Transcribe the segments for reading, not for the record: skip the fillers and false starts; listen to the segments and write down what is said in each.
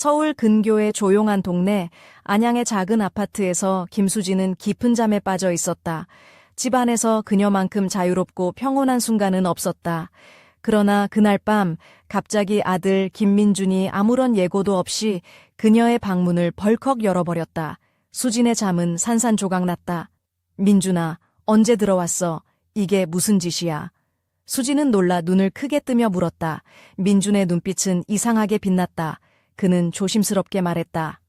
서울 근교의 조용한 동네 안양의 작은 아파트에서 김수진은 깊은 잠에 빠져 있었다. 집안에서 그녀만큼 자유롭고 평온한 순간은 없었다. 그러나 그날 밤 갑자기 아들 김민준이 아무런 예고도 없이 그녀의 방문을 벌컥 열어버렸다. 수진의 잠은 산산조각났다. 민준아, 언제 들어왔어? 이게 무슨 짓이야? 수진은 놀라 눈을 크게 뜨며 물었다. 민준의 눈빛은 이상하게 빛났다. 그는 조심스럽게 말했다.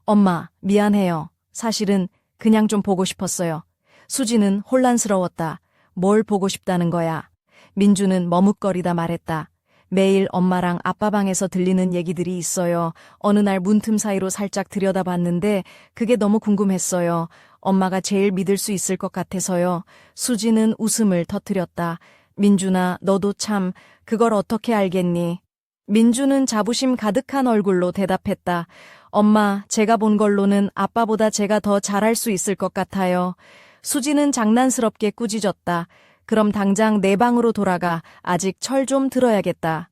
엄마, 미안해요. 사실은 그냥 좀 보고 싶었어요. 수진은 혼란스러웠다. 뭘 보고 싶다는 거야? 민준은 머뭇거리다 말했다. 매일 엄마랑 아빠 방에서 들리는 얘기들이 있어요. 어느 날 문틈 사이로 살짝 들여다봤는데 그게 너무 궁금했어요. 엄마가 제일 믿을 수 있을 것 같아서요. 수진은 웃음을 터뜨렸다. 민준아, 너도 참 그걸 어떻게 알겠니? 민준은 자부심 가득한 얼굴로 대답했다. 엄마, 제가 본 걸로는 아빠보다 제가 더 잘할 수 있을 것 같아요. 수진은 장난스럽게 꾸짖었다. 그럼 당장 내 방으로 돌아가. 아직 철 좀 들어야겠다.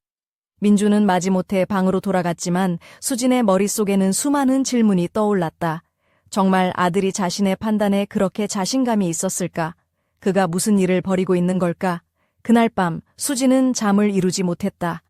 민준은 마지못해 방으로 돌아갔지만 수진의 머릿속에는 수많은 질문이 떠올랐다. 정말 아들이 자신의 판단에 그렇게 자신감이 있었을까? 그가 무슨 일을 벌이고 있는 걸까? 그날 밤 수진은 잠을 이루지 못했다.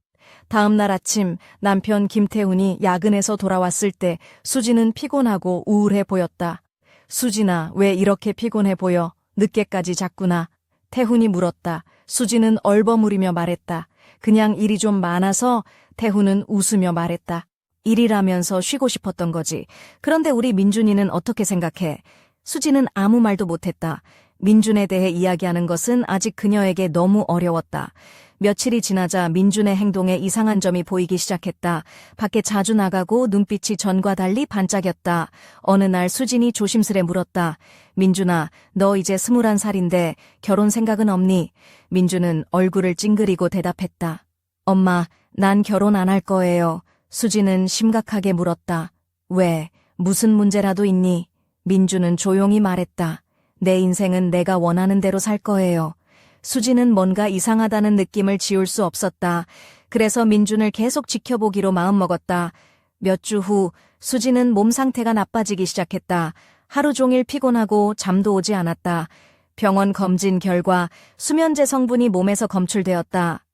다음 날 아침 남편 김태훈이 야근해서 돌아왔을 때 수진은 피곤하고 우울해 보였다. 수진아, 왜 이렇게 피곤해 보여? 늦게까지 잤구나. 태훈이 물었다. 수진은 얼버무리며 말했다. 그냥 일이 좀 많아서. 태훈은 웃으며 말했다. 일이라면서 쉬고 싶었던 거지. 그런데 우리 민준이는 어떻게 생각해? 수진은 아무 말도 못했다. 민준에 대해 이야기하는 것은 아직 그녀에게 너무 어려웠다. 며칠이 지나자 민준의 행동에 이상한 점이 보이기 시작했다. 밖에 자주 나가고 눈빛이 전과 달리 반짝였다. 어느 날 수진이 조심스레 물었다. 민준아, 너 이제 21살인데 결혼 생각은 없니? 민준은 얼굴을 찡그리고 대답했다. 엄마, 난 결혼 안 할 거예요. 수진은 심각하게 물었다. 왜? 무슨 문제라도 있니? 민준은 조용히 말했다. 내 인생은 내가 원하는 대로 살 거예요. 수진은 뭔가 이상하다는 느낌을 지울 수 없었다. 그래서 민준을 계속 지켜보기로 마음먹었다. 몇 주 후 수진은 몸 상태가 나빠지기 시작했다. 하루 종일 피곤하고 잠도 오지 않았다. 병원 검진 결과 수면제 성분이 몸에서 검출되었다.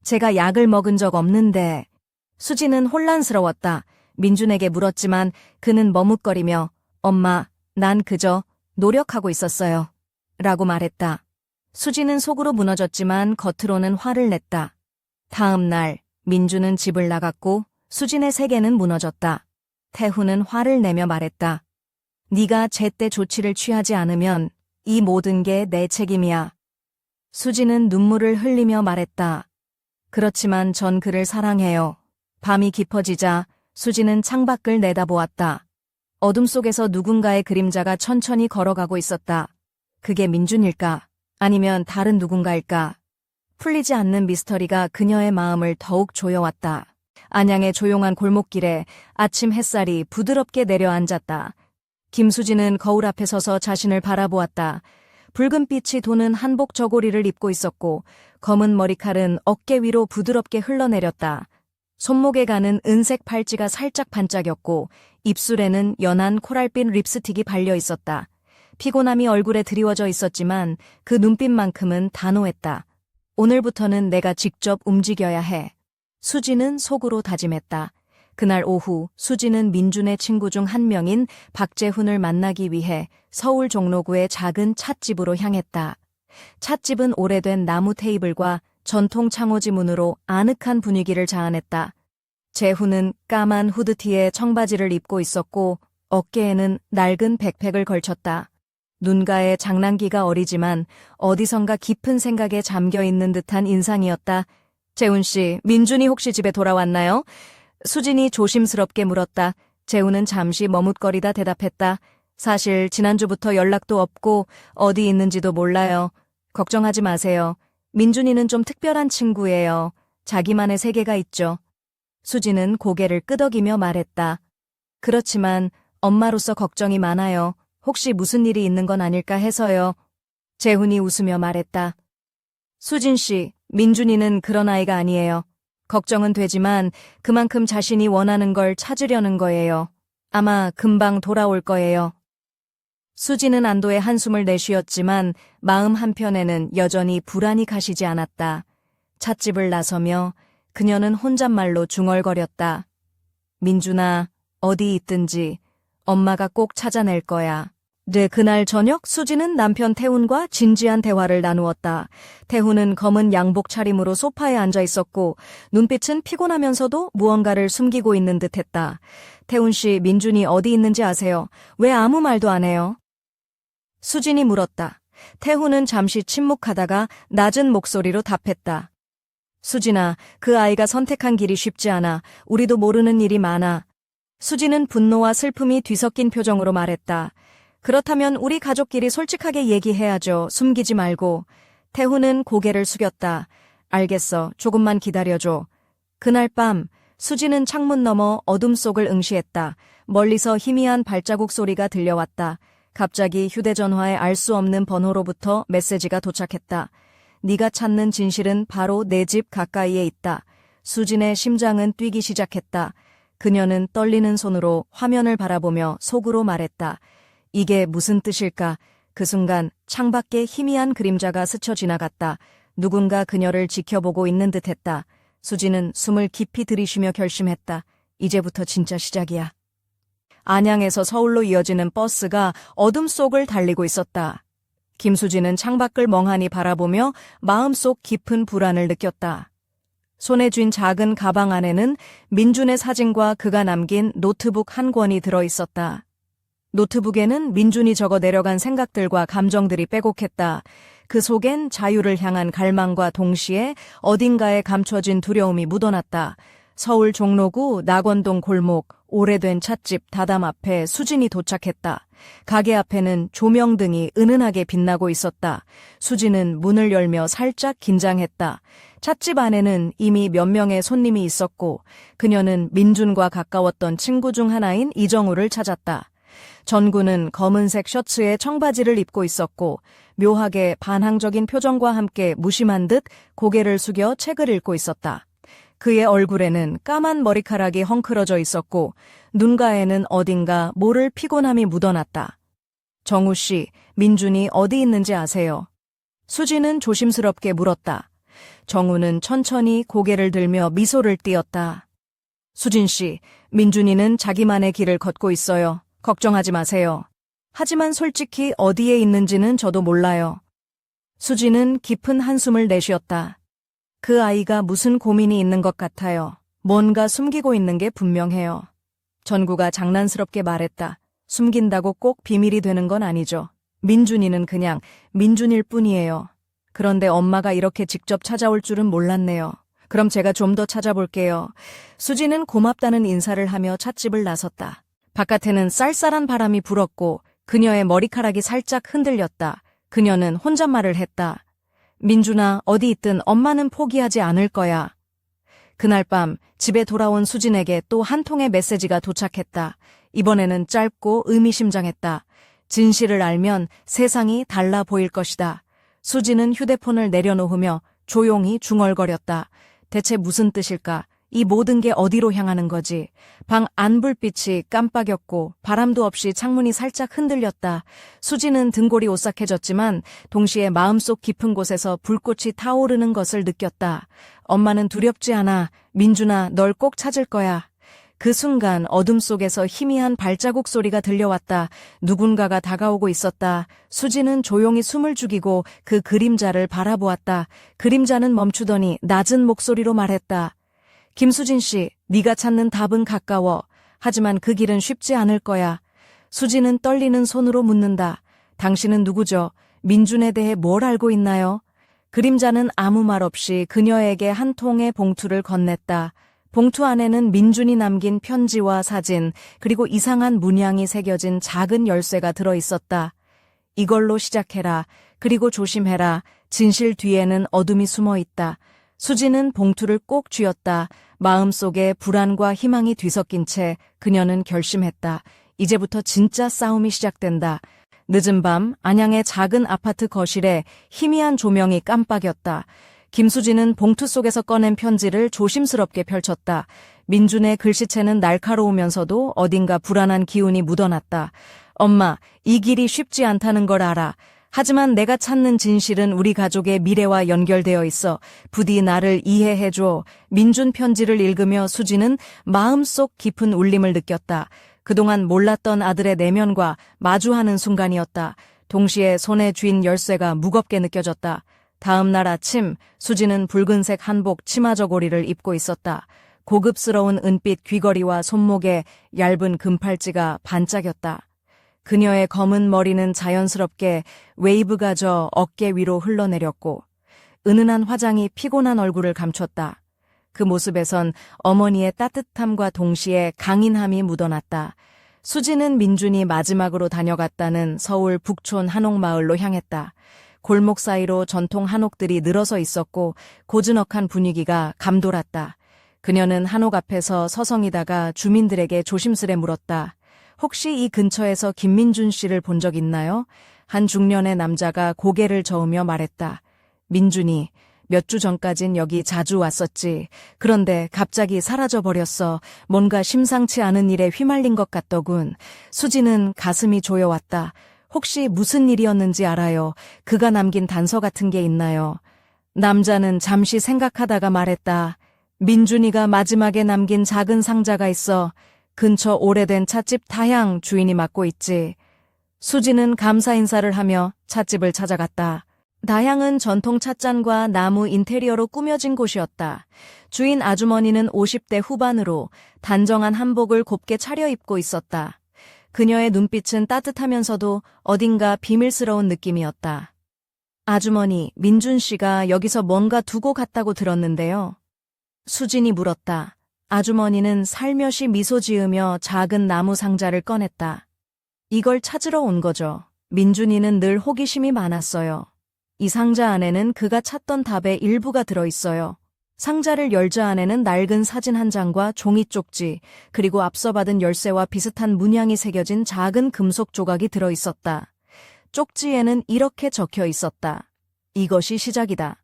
제가 약을 먹은 적 없는데. 수진은 혼란스러웠다. 민준에게 물었지만 그는 머뭇거리며 엄마, 난 그저 노력하고 있었어요. 라고 말했다. 수진은 속으로 무너졌지만 겉으로는 화를 냈다. 다음 날 민준은 집을 나갔고 수진의 세계는 무너졌다. 태훈은 화를 내며 말했다. 네가 제때 조치를 취하지 않으면 이 모든 게 내 책임이야. 수진은 눈물을 흘리며 말했다. 그렇지만 전 그를 사랑해요. 밤이 깊어지자 수진은 창밖을 내다보았다. 어둠 속에서 누군가의 그림자가 천천히 걸어가고 있었다. 그게 민준일까? 아니면 다른 누군가일까? 풀리지 않는 미스터리가 그녀의 마음을 더욱 조여왔다. 안양의 조용한 골목길에 아침 햇살이 부드럽게 내려앉았다. 김수진은 거울 앞에 서서 자신을 바라보았다. 붉은 빛이 도는 한복 저고리를 입고 있었고 검은 머리칼은 어깨 위로 부드럽게 흘러내렸다. 손목에 가는 은색 팔찌가 살짝 반짝였고 입술에는 연한 코랄빛 립스틱이 발려 있었다. 피곤함이 얼굴에 드리워져 있었지만 그 눈빛만큼은 단호했다. 오늘부터는 내가 직접 움직여야 해. 수진은 속으로 다짐했다. 그날 오후 수진은 민준의 친구 중 한 명인 박재훈을 만나기 위해 서울 종로구의 작은 찻집으로 향했다. 찻집은 오래된 나무 테이블과 전통 창호지 문으로 아늑한 분위기를 자아냈다. 재훈은 까만 후드티에 청바지를 입고 있었고 어깨에는 낡은 백팩을 걸쳤다. 눈가에 장난기가 어리지만 어디선가 깊은 생각에 잠겨있는 듯한 인상이었다. 재훈 씨, 민준이 혹시 집에 돌아왔나요? 수진이 조심스럽게 물었다. 재훈은 잠시 머뭇거리다 대답했다. 사실 지난주부터 연락도 없고 어디 있는지도 몰라요. 걱정하지 마세요. 민준이는 좀 특별한 친구예요. 자기만의 세계가 있죠. 수진은 고개를 끄덕이며 말했다. 그렇지만 엄마로서 걱정이 많아요. 혹시 무슨 일이 있는 건 아닐까 해서요. 재훈이 웃으며 말했다. 수진 씨, 민준이는 그런 아이가 아니에요. 걱정은 되지만 그만큼 자신이 원하는 걸 찾으려는 거예요. 아마 금방 돌아올 거예요. 수지는 안도의 한숨을 내쉬었지만 마음 한편에는 여전히 불안이 가시지 않았다. 찻집을 나서며 그녀는 혼잣말로 중얼거렸다. 민준아, 어디 있든지 엄마가 꼭 찾아낼 거야. 네, 그날 저녁 수지는 남편 태훈과 진지한 대화를 나누었다. 태훈은 검은 양복 차림으로 소파에 앉아 있었고 눈빛은 피곤하면서도 무언가를 숨기고 있는 듯했다. 태훈 씨, 민준이 어디 있는지 아세요? 왜 아무 말도 안 해요? 수진이 물었다. 태훈은 잠시 침묵하다가 낮은 목소리로 답했다. 수진아, 그 아이가 선택한 길이 쉽지 않아. 우리도 모르는 일이 많아. 수진은 분노와 슬픔이 뒤섞인 표정으로 말했다. 그렇다면 우리 가족끼리 솔직하게 얘기해야죠. 숨기지 말고. 태훈은 고개를 숙였다. 알겠어. 조금만 기다려줘. 그날 밤 수지는 창문 너머 어둠 속을 응시했다. 멀리서 희미한 발자국 소리가 들려왔다. 갑자기 휴대전화에 알 수 없는 번호로부터 메시지가 도착했다. 네가 찾는 진실은 바로 내 집 가까이에 있다. 수진의 심장은 뛰기 시작했다. 그녀는 떨리는 손으로 화면을 바라보며 속으로 말했다. 이게 무슨 뜻일까? 그 순간 창밖에 희미한 그림자가 스쳐 지나갔다. 누군가 그녀를 지켜보고 있는 듯했다. 수지는 숨을 깊이 들이쉬며 결심했다. 이제부터 진짜 시작이야. 안양에서 서울로 이어지는 버스가 어둠 속을 달리고 있었다. 김수진은 창밖을 멍하니 바라보며 마음속 깊은 불안을 느꼈다. 손에 쥔 작은 가방 안에는 민준의 사진과 그가 남긴 노트북 한 권이 들어있었다. 노트북에는 민준이 적어 내려간 생각들과 감정들이 빼곡했다. 그 속엔 자유를 향한 갈망과 동시에 어딘가에 감춰진 두려움이 묻어났다. 서울 종로구 낙원동 골목 오래된 찻집 다담 앞에 수진이 도착했다. 가게 앞에는 조명등이 은은하게 빛나고 있었다. 수진은 문을 열며 살짝 긴장했다. 찻집 안에는 이미 몇 명의 손님이 있었고 그녀는 민준과 가까웠던 친구 중 하나인 이정우를 찾았다. 전구는 검은색 셔츠에 청바지를 입고 있었고 묘하게 반항적인 표정과 함께 무심한 듯 고개를 숙여 책을 읽고 있었다. 그의 얼굴에는 까만 머리카락이 헝클어져 있었고 눈가에는 어딘가 모를 피곤함이 묻어났다. 정우 씨, 민준이 어디 있는지 아세요? 수지는 조심스럽게 물었다. 정우는 천천히 고개를 들며 미소를 띄었다. 수진 씨, 민준이는 자기만의 길을 걷고 있어요. 걱정하지 마세요. 하지만 솔직히 어디에 있는지는 저도 몰라요. 수지는 깊은 한숨을 내쉬었다. 그 아이가 무슨 고민이 있는 것 같아요. 뭔가 숨기고 있는 게 분명해요. 전구가 장난스럽게 말했다. 숨긴다고 꼭 비밀이 되는 건 아니죠. 민준이는 그냥 민준일 뿐이에요. 그런데 엄마가 이렇게 직접 찾아올 줄은 몰랐네요. 그럼 제가 좀 더 찾아볼게요. 수지는 고맙다는 인사를 하며 찻집을 나섰다. 바깥에는 쌀쌀한 바람이 불었고 그녀의 머리카락이 살짝 흔들렸다. 그녀는 혼잣말을 했다. 민준아, 어디 있든 엄마는 포기하지 않을 거야. 그날 밤 집에 돌아온 수진에게 또 한 통의 메시지가 도착했다. 이번에는 짧고 의미심장했다. 진실을 알면 세상이 달라 보일 것이다. 수진은 휴대폰을 내려놓으며 조용히 중얼거렸다. 대체 무슨 뜻일까? 이 모든 게 어디로 향하는 거지? 방 안 불빛이 깜빡였고 바람도 없이 창문이 살짝 흔들렸다. 수지는 등골이 오싹해졌지만 동시에 마음속 깊은 곳에서 불꽃이 타오르는 것을 느꼈다. 엄마는 두렵지 않아. 민준아, 널 꼭 찾을 거야. 그 순간 어둠 속에서 희미한 발자국 소리가 들려왔다. 누군가가 다가오고 있었다. 수지는 조용히 숨을 죽이고 그 그림자를 바라보았다. 그림자는 멈추더니 낮은 목소리로 말했다. 김수진 씨, 네가 찾는 답은 가까워. 하지만 그 길은 쉽지 않을 거야. 수지는 떨리는 손으로 묻는다. 당신은 누구죠? 민준에 대해 뭘 알고 있나요? 그림자는 아무 말 없이 그녀에게 한 통의 봉투를 건넸다. 봉투 안에는 민준이 남긴 편지와 사진, 그리고 이상한 문양이 새겨진 작은 열쇠가 들어있었다. 이걸로 시작해라. 그리고 조심해라. 진실 뒤에는 어둠이 숨어 있다. 수지는 봉투를 꼭 쥐었다. 마음속에 불안과 희망이 뒤섞인 채 그녀는 결심했다. 이제부터 진짜 싸움이 시작된다. 늦은 밤 안양의 작은 아파트 거실에 희미한 조명이 깜빡였다. 김수진은 봉투 속에서 꺼낸 편지를 조심스럽게 펼쳤다. 민준의 글씨체는 날카로우면서도 어딘가 불안한 기운이 묻어났다. 엄마, 이 길이 쉽지 않다는 걸 알아. 하지만 내가 찾는 진실은 우리 가족의 미래와 연결되어 있어. 부디 나를 이해해줘. 민준 편지를 읽으며 수지는 마음속 깊은 울림을 느꼈다. 그동안 몰랐던 아들의 내면과 마주하는 순간이었다. 동시에 손에 쥔 열쇠가 무겁게 느껴졌다. 다음 날 아침 수지는 붉은색 한복 치마 저고리를 입고 있었다. 고급스러운 은빛 귀걸이와 손목에 얇은 금팔찌가 반짝였다. 그녀의 검은 머리는 자연스럽게 웨이브가 져 어깨 위로 흘러내렸고 은은한 화장이 피곤한 얼굴을 감췄다. 그 모습에선 어머니의 따뜻함과 동시에 강인함이 묻어났다. 수지는 민준이 마지막으로 다녀갔다는 서울 북촌 한옥마을로 향했다. 골목 사이로 전통 한옥들이 늘어서 있었고 고즈넉한 분위기가 감돌았다. 그녀는 한옥 앞에서 서성이다가 주민들에게 조심스레 물었다. 혹시 이 근처에서 김민준 씨를 본 적 있나요? 한 중년의 남자가 고개를 저으며 말했다. 민준이 몇 주 전까진 여기 자주 왔었지. 그런데 갑자기 사라져버렸어. 뭔가 심상치 않은 일에 휘말린 것 같더군. 수지는 가슴이 조여왔다. 혹시 무슨 일이었는지 알아요? 그가 남긴 단서 같은 게 있나요? 남자는 잠시 생각하다가 말했다. 민준이가 마지막에 남긴 작은 상자가 있어. 근처 오래된 찻집 다향 주인이 맡고 있지. 수지는 감사 인사를 하며 찻집을 찾아갔다. 다향은 전통 찻잔과 나무 인테리어로 꾸며진 곳이었다. 주인 아주머니는 50대 후반으로 단정한 한복을 곱게 차려입고 있었다. 그녀의 눈빛은 따뜻하면서도 어딘가 비밀스러운 느낌이었다. 아주머니, 민준 씨가 여기서 뭔가 두고 갔다고 들었는데요. 수진이 물었다. 아주머니는 살며시 미소 지으며 작은 나무 상자를 꺼냈다. 이걸 찾으러 온 거죠. 민준이는 늘 호기심이 많았어요. 이 상자 안에는 그가 찾던 답의 일부가 들어있어요. 상자를 열자 안에는 낡은 사진 한 장과 종이 쪽지, 그리고 앞서 받은 열쇠와 비슷한 문양이 새겨진 작은 금속 조각이 들어있었다. 쪽지에는 이렇게 적혀 있었다. 이것이 시작이다.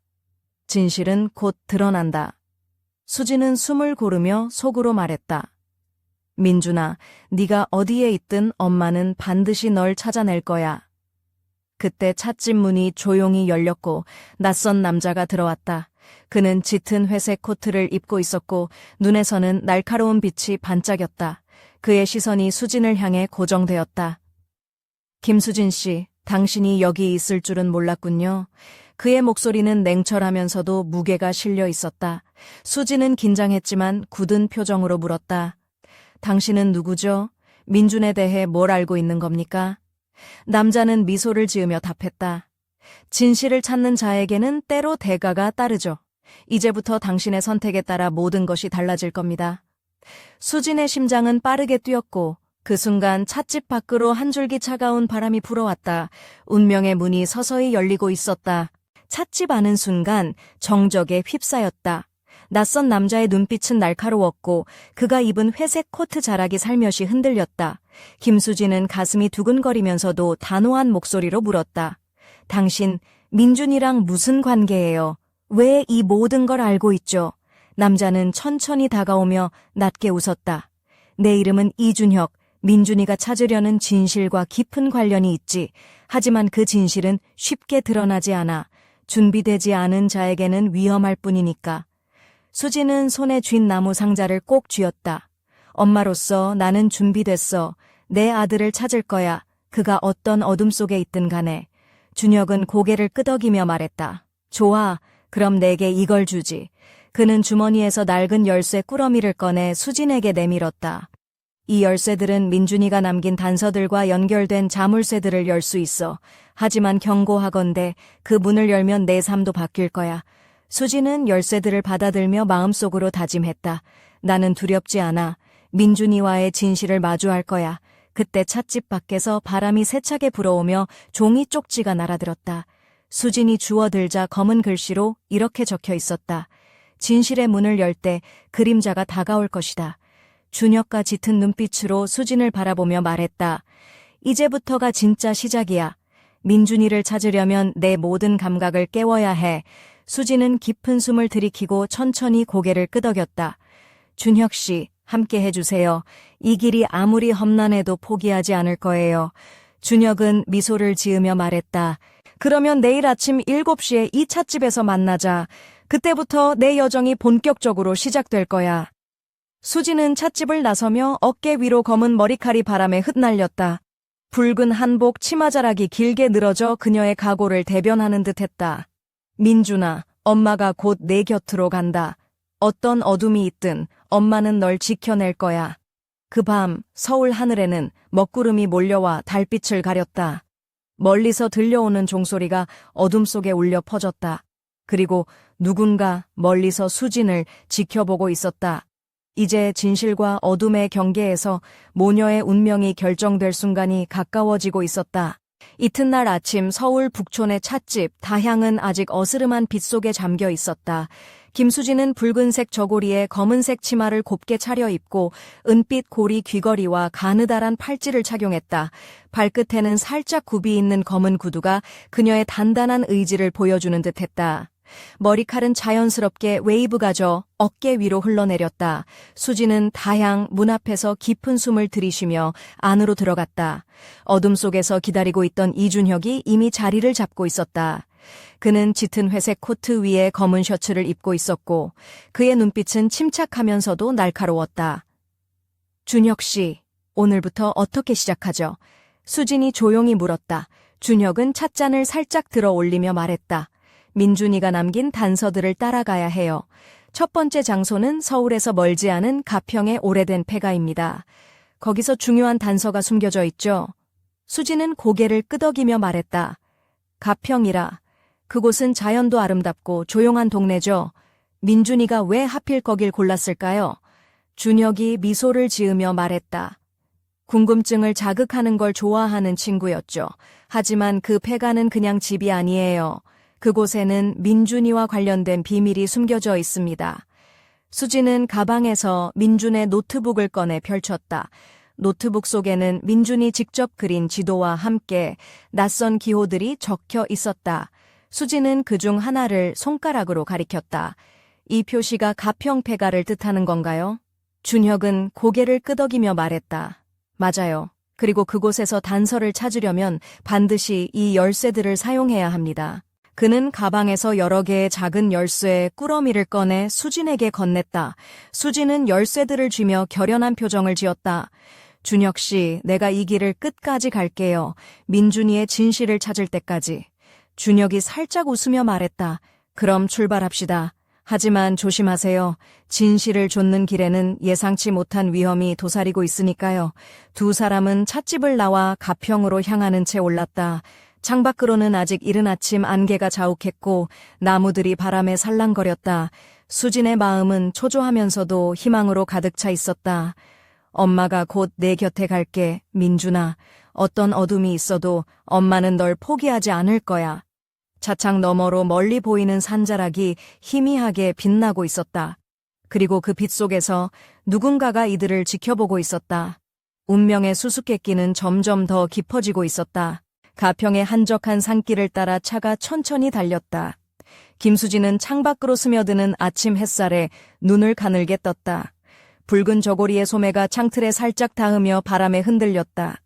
진실은 곧 드러난다. 수지는 숨을 고르며 속으로 말했다. 민준아, 네가 어디에 있든 엄마는 반드시 널 찾아낼 거야. 그때 찻집 문이 조용히 열렸고 낯선 남자가 들어왔다. 그는 짙은 회색 코트를 입고 있었고 눈에서는 날카로운 빛이 반짝였다. 그의 시선이 수진을 향해 고정되었다. 김수진 씨, 당신이 여기 있을 줄은 몰랐군요. 그의 목소리는 냉철하면서도 무게가 실려 있었다. 수진은 긴장했지만 굳은 표정으로 물었다. 당신은 누구죠? 민준에 대해 뭘 알고 있는 겁니까? 남자는 미소를 지으며 답했다. 진실을 찾는 자에게는 때로 대가가 따르죠. 이제부터 당신의 선택에 따라 모든 것이 달라질 겁니다. 수진의 심장은 빠르게 뛰었고 그 순간 찻집 밖으로 한 줄기 차가운 바람이 불어왔다. 운명의 문이 서서히 열리고 있었다. 찻집 안은 순간 정적에 휩싸였다. 낯선 남자의 눈빛은 날카로웠고 그가 입은 회색 코트 자락이 살며시 흔들렸다. 김수진은 가슴이 두근거리면서도 단호한 목소리로 물었다. 당신, 민준이랑 무슨 관계예요? 왜 이 모든 걸 알고 있죠? 남자는 천천히 다가오며 낮게 웃었다. 내 이름은 이준혁. 민준이가 찾으려는 진실과 깊은 관련이 있지. 하지만 그 진실은 쉽게 드러나지 않아. 준비되지 않은 자에게는 위험할 뿐이니까. 수지는 손에 쥔 나무 상자를 꼭 쥐었다. 엄마로서 나는 준비됐어. 내 아들을 찾을 거야. 그가 어떤 어둠 속에 있든 간에. 준혁은 고개를 끄덕이며 말했다. 좋아. 그럼 내게 이걸 주지. 그는 주머니에서 낡은 열쇠 꾸러미를 꺼내 수진에게 내밀었다. 이 열쇠들은 민준이가 남긴 단서들과 연결된 자물쇠들을 열 수 있어. 하지만 경고하건대 그 문을 열면 내 삶도 바뀔 거야. 수지는 열쇠들을 받아들며 마음속으로 다짐했다. 나는 두렵지 않아. 민준이와의 진실을 마주할 거야. 그때 찻집 밖에서 바람이 세차게 불어오며 종이 쪽지가 날아들었다. 수진이 주워들자 검은 글씨로 이렇게 적혀 있었다. 진실의 문을 열 때 그림자가 다가올 것이다. 준혁과 짙은 눈빛으로 수진을 바라보며 말했다. 이제부터가 진짜 시작이야. 민준이를 찾으려면 내 모든 감각을 깨워야 해. 수지는 깊은 숨을 들이키고 천천히 고개를 끄덕였다. 준혁 씨, 함께 해주세요. 이 길이 아무리 험난해도 포기하지 않을 거예요. 준혁은 미소를 지으며 말했다. 그러면 내일 아침 7시에 이 찻집에서 만나자. 그때부터 내 여정이 본격적으로 시작될 거야. 수지는 찻집을 나서며 어깨 위로 검은 머리칼이 바람에 흩날렸다. 붉은 한복 치마자락이 길게 늘어져 그녀의 각오를 대변하는 듯했다. 민준아, 엄마가 곧 내 곁으로 간다. 어떤 어둠이 있든 엄마는 널 지켜낼 거야. 그 밤 서울 하늘에는 먹구름이 몰려와 달빛을 가렸다. 멀리서 들려오는 종소리가 어둠 속에 울려 퍼졌다. 그리고 누군가 멀리서 수진을 지켜보고 있었다. 이제 진실과 어둠의 경계에서 모녀의 운명이 결정될 순간이 가까워지고 있었다. 이튿날 아침 서울 북촌의 찻집 다향은 아직 어스름한 빛 속에 잠겨 있었다. 김수진은 붉은색 저고리에 검은색 치마를 곱게 차려입고 은빛 고리 귀걸이와 가느다란 팔찌를 착용했다. 발끝에는 살짝 굽이 있는 검은 구두가 그녀의 단단한 의지를 보여주는 듯했다. 머리칼은 자연스럽게 웨이브 가져 어깨 위로 흘러내렸다. 수지는 다향 문 앞에서 깊은 숨을 들이쉬며 안으로 들어갔다. 어둠 속에서 기다리고 있던 이준혁이 이미 자리를 잡고 있었다. 그는 짙은 회색 코트 위에 검은 셔츠를 입고 있었고 그의 눈빛은 침착하면서도 날카로웠다. 준혁 씨, 오늘부터 어떻게 시작하죠? 수진이 조용히 물었다. 준혁은 찻잔을 살짝 들어 올리며 말했다. 민준이가 남긴 단서들을 따라가야 해요. 첫 번째 장소는 서울에서 멀지 않은 가평의 오래된 폐가입니다. 거기서 중요한 단서가 숨겨져 있죠. 수지는 고개를 끄덕이며 말했다. 가평이라. 그곳은 자연도 아름답고 조용한 동네죠. 민준이가 왜 하필 거길 골랐을까요? 준혁이 미소를 지으며 말했다. 궁금증을 자극하는 걸 좋아하는 친구였죠. 하지만 그 폐가는 그냥 집이 아니에요. 그곳에는 민준이와 관련된 비밀이 숨겨져 있습니다. 수지는 가방에서 민준의 노트북을 꺼내 펼쳤다. 노트북 속에는 민준이 직접 그린 지도와 함께 낯선 기호들이 적혀 있었다. 수지는 그중 하나를 손가락으로 가리켰다. 이 표시가 가평 폐가를 뜻하는 건가요? 준혁은 고개를 끄덕이며 말했다. 맞아요. 그리고 그곳에서 단서를 찾으려면 반드시 이 열쇠들을 사용해야 합니다. 그는 가방에서 여러 개의 작은 열쇠의 꾸러미를 꺼내 수진에게 건넸다. 수진은 열쇠들을 쥐며 결연한 표정을 지었다. 준혁 씨, 내가 이 길을 끝까지 갈게요. 민준이의 진실을 찾을 때까지. 준혁이 살짝 웃으며 말했다. 그럼 출발합시다. 하지만 조심하세요. 진실을 좇는 길에는 예상치 못한 위험이 도사리고 있으니까요. 두 사람은 찻집을 나와 가평으로 향하는 채 올랐다. 창밖으로는 아직 이른 아침 안개가 자욱했고 나무들이 바람에 살랑거렸다. 수진의 마음은 초조하면서도 희망으로 가득 차 있었다. 엄마가 곧 내 곁에 갈게, 민준아. 어떤 어둠이 있어도 엄마는 널 포기하지 않을 거야. 차창 너머로 멀리 보이는 산자락이 희미하게 빛나고 있었다. 그리고 그 빛 속에서 누군가가 이들을 지켜보고 있었다. 운명의 수수께끼는 점점 더 깊어지고 있었다. 가평의 한적한 산길을 따라 차가 천천히 달렸다. 김수진은 창밖으로 스며드는 아침 햇살에 눈을 가늘게 떴다. 붉은 저고리의 소매가 창틀에 살짝 닿으며 바람에 흔들렸다.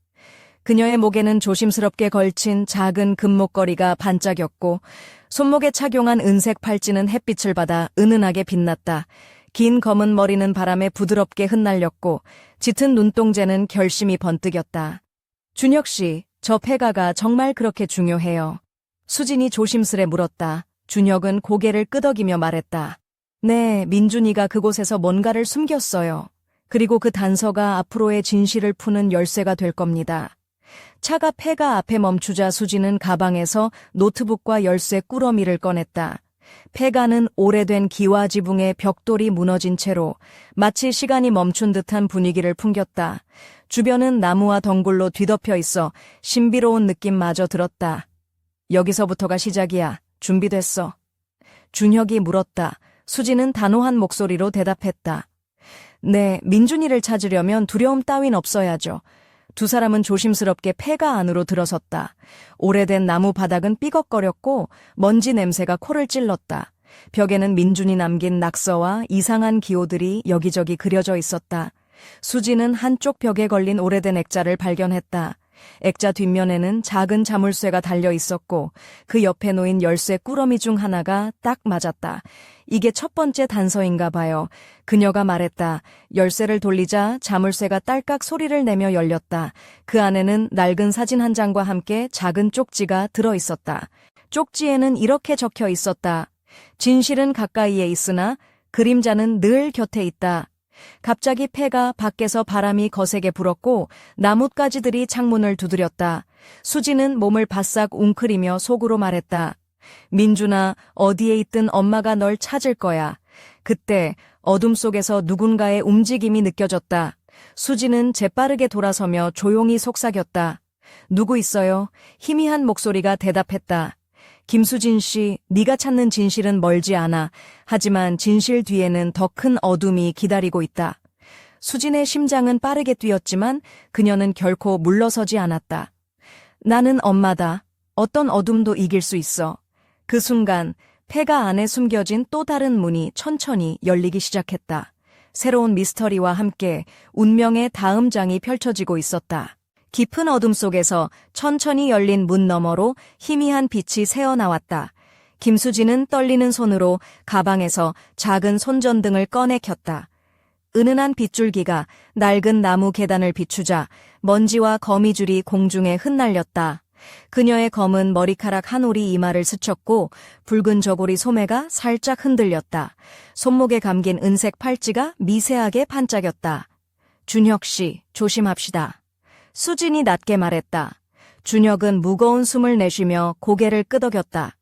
그녀의 목에는 조심스럽게 걸친 작은 금목걸이가 반짝였고 손목에 착용한 은색 팔찌는 햇빛을 받아 은은하게 빛났다. 긴 검은 머리는 바람에 부드럽게 흩날렸고 짙은 눈동자는 결심이 번뜩였다. 준혁 씨, 저 폐가가 정말 그렇게 중요해요. 수진이 조심스레 물었다. 준혁은 고개를 끄덕이며 말했다. 네, 민준이가 그곳에서 뭔가를 숨겼어요. 그리고 그 단서가 앞으로의 진실을 푸는 열쇠가 될 겁니다. 차가 폐가 앞에 멈추자 수지는 가방에서 노트북과 열쇠 꾸러미를 꺼냈다. 폐가는 오래된 기와지붕에 벽돌이 무너진 채로 마치 시간이 멈춘 듯한 분위기를 풍겼다. 주변은 나무와 덩굴로 뒤덮여 있어 신비로운 느낌마저 들었다. 여기서부터가 시작이야. 준비됐어. 준혁이 물었다. 수지는 단호한 목소리로 대답했다. 네, 민준이를 찾으려면 두려움 따윈 없어야죠. 두 사람은 조심스럽게 폐가 안으로 들어섰다. 오래된 나무 바닥은 삐걱거렸고 먼지 냄새가 코를 찔렀다. 벽에는 민준이 남긴 낙서와 이상한 기호들이 여기저기 그려져 있었다. 수지는 한쪽 벽에 걸린 오래된 액자를 발견했다. 액자 뒷면에는 작은 자물쇠가 달려 있었고 그 옆에 놓인 열쇠 꾸러미 중 하나가 딱 맞았다. 이게 첫 번째 단서인가 봐요. 그녀가 말했다. 열쇠를 돌리자 자물쇠가 딸깍 소리를 내며 열렸다. 그 안에는 낡은 사진 한 장과 함께 작은 쪽지가 들어 있었다. 쪽지에는 이렇게 적혀 있었다. 진실은 가까이에 있으나 그림자는 늘 곁에 있다. 갑자기 폐가 밖에서 바람이 거세게 불었고 나뭇가지들이 창문을 두드렸다. 수지는 몸을 바싹 웅크리며 속으로 말했다. 민준아, 어디에 있든 엄마가 널 찾을 거야. 그때 어둠 속에서 누군가의 움직임이 느껴졌다. 수지는 재빠르게 돌아서며 조용히 속삭였다. 누구 있어요? 희미한 목소리가 대답했다. 김수진 씨, 네가 찾는 진실은 멀지 않아. 하지만 진실 뒤에는 더 큰 어둠이 기다리고 있다. 수진의 심장은 빠르게 뛰었지만 그녀는 결코 물러서지 않았다. 나는 엄마다. 어떤 어둠도 이길 수 있어. 그 순간 폐가 안에 숨겨진 또 다른 문이 천천히 열리기 시작했다. 새로운 미스터리와 함께 운명의 다음 장이 펼쳐지고 있었다. 깊은 어둠 속에서 천천히 열린 문 너머로 희미한 빛이 새어나왔다. 김수진은 떨리는 손으로 가방에서 작은 손전등을 꺼내 켰다. 은은한 빗줄기가 낡은 나무 계단을 비추자 먼지와 거미줄이 공중에 흩날렸다. 그녀의 검은 머리카락 한 올이 이마를 스쳤고 붉은 저고리 소매가 살짝 흔들렸다. 손목에 감긴 은색 팔찌가 미세하게 반짝였다. 준혁 씨, 조심합시다. 수진이 낮게 말했다. 준혁은 무거운 숨을 내쉬며 고개를 끄덕였다.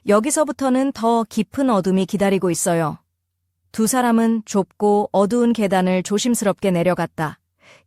여기서부터는 더 깊은 어둠이 기다리고 있어요. 두 사람은 좁고 어두운 계단을 조심스럽게 내려갔다.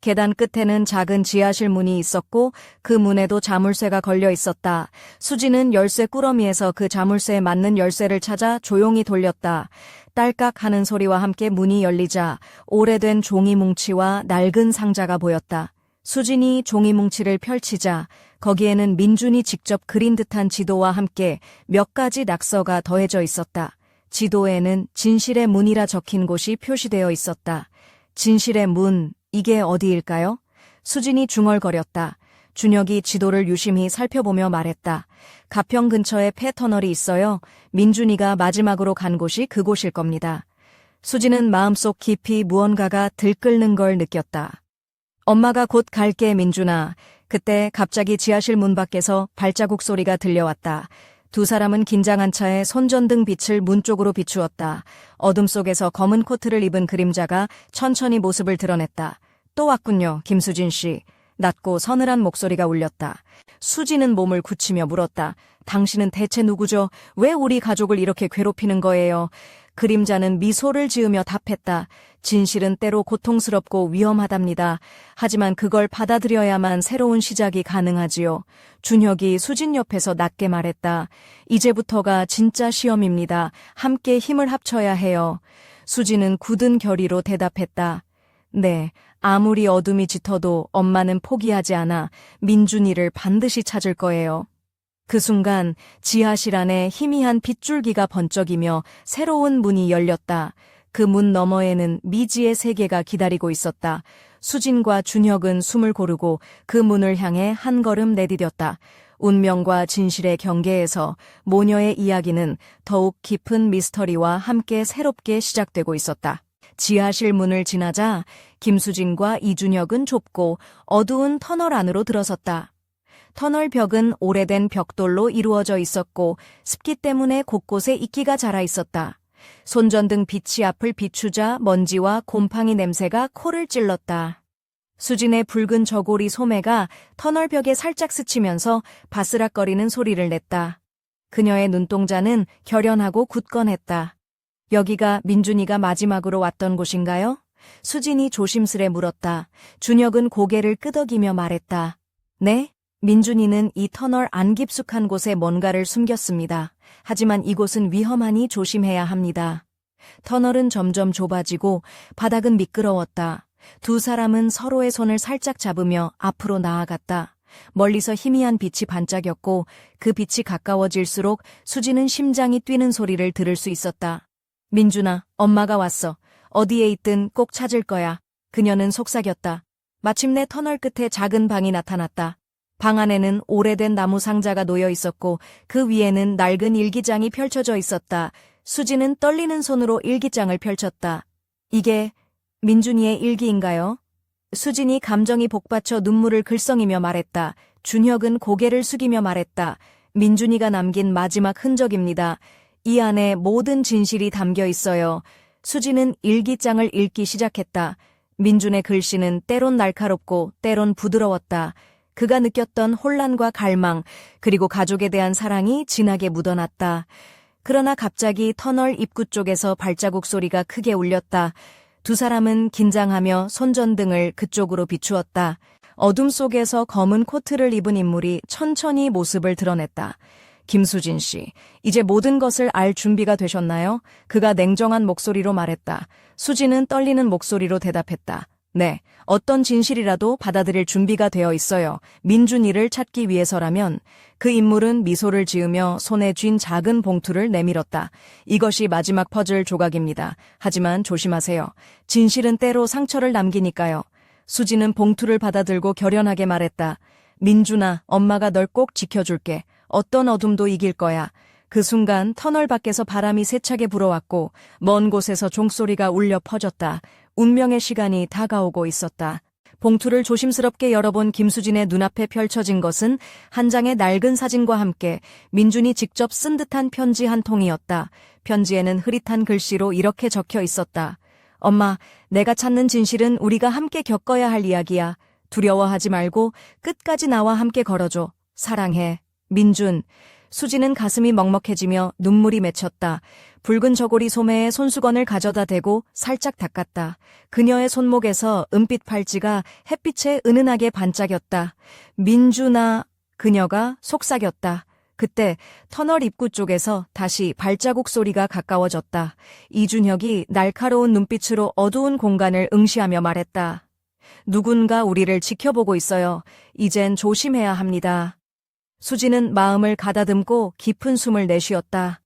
계단 끝에는 작은 지하실 문이 있었고 그 문에도 자물쇠가 걸려 있었다. 수지는 열쇠 꾸러미에서 그 자물쇠에 맞는 열쇠를 찾아 조용히 돌렸다. 딸깍 하는 소리와 함께 문이 열리자 오래된 종이 뭉치와 낡은 상자가 보였다. 수진이 종이 뭉치를 펼치자 거기에는 민준이 직접 그린 듯한 지도와 함께 몇 가지 낙서가 더해져 있었다. 지도에는 진실의 문이라 적힌 곳이 표시되어 있었다. 진실의 문, 이게 어디일까요? 수진이 중얼거렸다. 준혁이 지도를 유심히 살펴보며 말했다. 가평 근처에 폐터널이 있어요. 민준이가 마지막으로 간 곳이 그곳일 겁니다. 수진은 마음속 깊이 무언가가 들끓는 걸 느꼈다. 엄마가 곧 갈게, 민준아. 그때 갑자기 지하실 문 밖에서 발자국 소리가 들려왔다. 두 사람은 긴장한 차에 손전등 빛을 문 쪽으로 비추었다. 어둠 속에서 검은 코트를 입은 그림자가 천천히 모습을 드러냈다. 또 왔군요, 김수진 씨. 낮고 서늘한 목소리가 울렸다. 수지는 몸을 굳히며 물었다. 당신은 대체 누구죠? 왜 우리 가족을 이렇게 괴롭히는 거예요? 그림자는 미소를 지으며 답했다. 진실은 때로 고통스럽고 위험하답니다. 하지만 그걸 받아들여야만 새로운 시작이 가능하지요. 준혁이 수진 옆에서 낮게 말했다. 이제부터가 진짜 시험입니다. 함께 힘을 합쳐야 해요. 수지는 굳은 결의로 대답했다. 네, 아무리 어둠이 짙어도 엄마는 포기하지 않아 민준이를 반드시 찾을 거예요. 그 순간 지하실 안에 희미한 빗줄기가 번쩍이며 새로운 문이 열렸다. 그 문 너머에는 미지의 세계가 기다리고 있었다. 수진과 준혁은 숨을 고르고 그 문을 향해 한 걸음 내디뎠다. 운명과 진실의 경계에서 모녀의 이야기는 더욱 깊은 미스터리와 함께 새롭게 시작되고 있었다. 지하실 문을 지나자 김수진과 이준혁은 좁고 어두운 터널 안으로 들어섰다. 터널 벽은 오래된 벽돌로 이루어져 있었고 습기 때문에 곳곳에 이끼가 자라 있었다. 손전등 빛이 앞을 비추자 먼지와 곰팡이 냄새가 코를 찔렀다. 수진의 붉은 저고리 소매가 터널 벽에 살짝 스치면서 바스락거리는 소리를 냈다. 그녀의 눈동자는 결연하고 굳건했다. 여기가 민준이가 마지막으로 왔던 곳인가요? 수진이 조심스레 물었다. 준혁은 고개를 끄덕이며 말했다. 네? 민준이는 이 터널 안 깊숙한 곳에 뭔가를 숨겼습니다. 하지만 이곳은 위험하니 조심해야 합니다. 터널은 점점 좁아지고 바닥은 미끄러웠다. 두 사람은 서로의 손을 살짝 잡으며 앞으로 나아갔다. 멀리서 희미한 빛이 반짝였고 그 빛이 가까워질수록 수지는 심장이 뛰는 소리를 들을 수 있었다. 민준아, 엄마가 왔어. 어디에 있든 꼭 찾을 거야. 그녀는 속삭였다. 마침내 터널 끝에 작은 방이 나타났다. 방 안에는 오래된 나무 상자가 놓여 있었고 그 위에는 낡은 일기장이 펼쳐져 있었다. 수지는 떨리는 손으로 일기장을 펼쳤다. 이게 민준이의 일기인가요? 수진이 감정이 복받쳐 눈물을 글썽이며 말했다. 준혁은 고개를 숙이며 말했다. 민준이가 남긴 마지막 흔적입니다. 이 안에 모든 진실이 담겨 있어요. 수진은 일기장을 읽기 시작했다. 민준의 글씨는 때론 날카롭고 때론 부드러웠다. 그가 느꼈던 혼란과 갈망, 그리고 가족에 대한 사랑이 진하게 묻어났다. 그러나 갑자기 터널 입구 쪽에서 발자국 소리가 크게 울렸다. 두 사람은 긴장하며 손전등을 그쪽으로 비추었다. 어둠 속에서 검은 코트를 입은 인물이 천천히 모습을 드러냈다. 김수진 씨, 이제 모든 것을 알 준비가 되셨나요? 그가 냉정한 목소리로 말했다. 수진은 떨리는 목소리로 대답했다. 네, 어떤 진실이라도 받아들일 준비가 되어 있어요. 민준이를 찾기 위해서라면. 그 인물은 미소를 지으며 손에 쥔 작은 봉투를 내밀었다. 이것이 마지막 퍼즐 조각입니다. 하지만 조심하세요. 진실은 때로 상처를 남기니까요. 수지는 봉투를 받아들고 결연하게 말했다. 민준아, 엄마가 널 꼭 지켜줄게. 어떤 어둠도 이길 거야. 그 순간 터널 밖에서 바람이 세차게 불어왔고 먼 곳에서 종소리가 울려 퍼졌다. 운명의 시간이 다가오고 있었다. 봉투를 조심스럽게 열어본 김수진의 눈앞에 펼쳐진 것은 한 장의 낡은 사진과 함께 민준이 직접 쓴 듯한 편지 한 통이었다. 편지에는 흐릿한 글씨로 이렇게 적혀 있었다. 엄마, 내가 찾는 진실은 우리가 함께 겪어야 할 이야기야. 두려워하지 말고 끝까지 나와 함께 걸어줘. 사랑해. 민준. 수지는 가슴이 먹먹해지며 눈물이 맺혔다. 붉은 저고리 소매에 손수건을 가져다 대고 살짝 닦았다. 그녀의 손목에서 은빛 팔찌가 햇빛에 은은하게 반짝였다. 민준아, 그녀가 속삭였다. 그때 터널 입구 쪽에서 다시 발자국 소리가 가까워졌다. 이준혁이 날카로운 눈빛으로 어두운 공간을 응시하며 말했다. 누군가 우리를 지켜보고 있어요. 이젠 조심해야 합니다. 수지는 마음을 가다듬고 깊은 숨을 내쉬었다.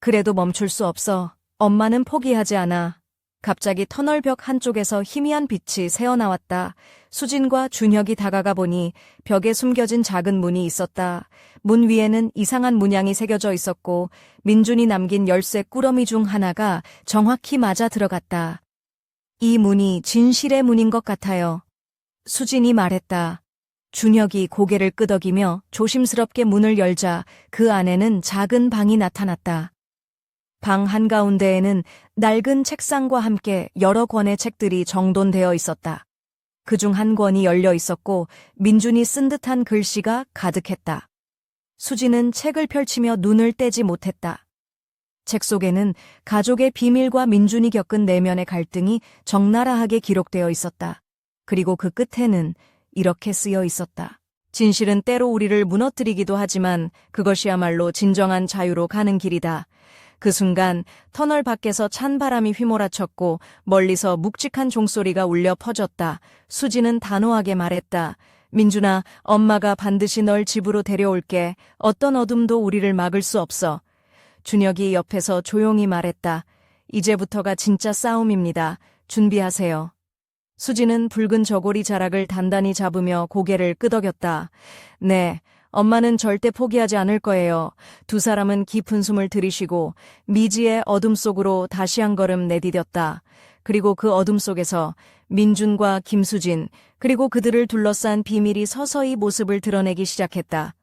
그래도 멈출 수 없어. 엄마는 포기하지 않아. 갑자기 터널벽 한쪽에서 희미한 빛이 새어나왔다. 수진과 준혁이 다가가 보니 벽에 숨겨진 작은 문이 있었다. 문 위에는 이상한 문양이 새겨져 있었고 민준이 남긴 열쇠 꾸러미 중 하나가 정확히 맞아 들어갔다. 이 문이 진실의 문인 것 같아요. 수진이 말했다. 준혁이 고개를 끄덕이며 조심스럽게 문을 열자 그 안에는 작은 방이 나타났다. 방 한가운데에는 낡은 책상과 함께 여러 권의 책들이 정돈되어 있었다. 그중 한 권이 열려 있었고 민준이 쓴 듯한 글씨가 가득했다. 수지는 책을 펼치며 눈을 떼지 못했다. 책 속에는 가족의 비밀과 민준이 겪은 내면의 갈등이 적나라하게 기록되어 있었다. 그리고 그 끝에는 이렇게 쓰여 있었다. 진실은 때로 우리를 무너뜨리기도 하지만 그것이야말로 진정한 자유로 가는 길이다. 그 순간 터널 밖에서 찬 바람이 휘몰아쳤고 멀리서 묵직한 종소리가 울려 퍼졌다. 수지는 단호하게 말했다. 민준아, 엄마가 반드시 널 집으로 데려올게. 어떤 어둠도 우리를 막을 수 없어. 준혁이 옆에서 조용히 말했다. 이제부터가 진짜 싸움입니다. 준비하세요. 수지는 붉은 저고리 자락을 단단히 잡으며 고개를 끄덕였다. 네, 엄마는 절대 포기하지 않을 거예요. 두 사람은 깊은 숨을 들이쉬고 미지의 어둠 속으로 다시 한 걸음 내디뎠다. 그리고 그 어둠 속에서 민준과 김수진, 그리고 그들을 둘러싼 비밀이 서서히 모습을 드러내기 시작했다.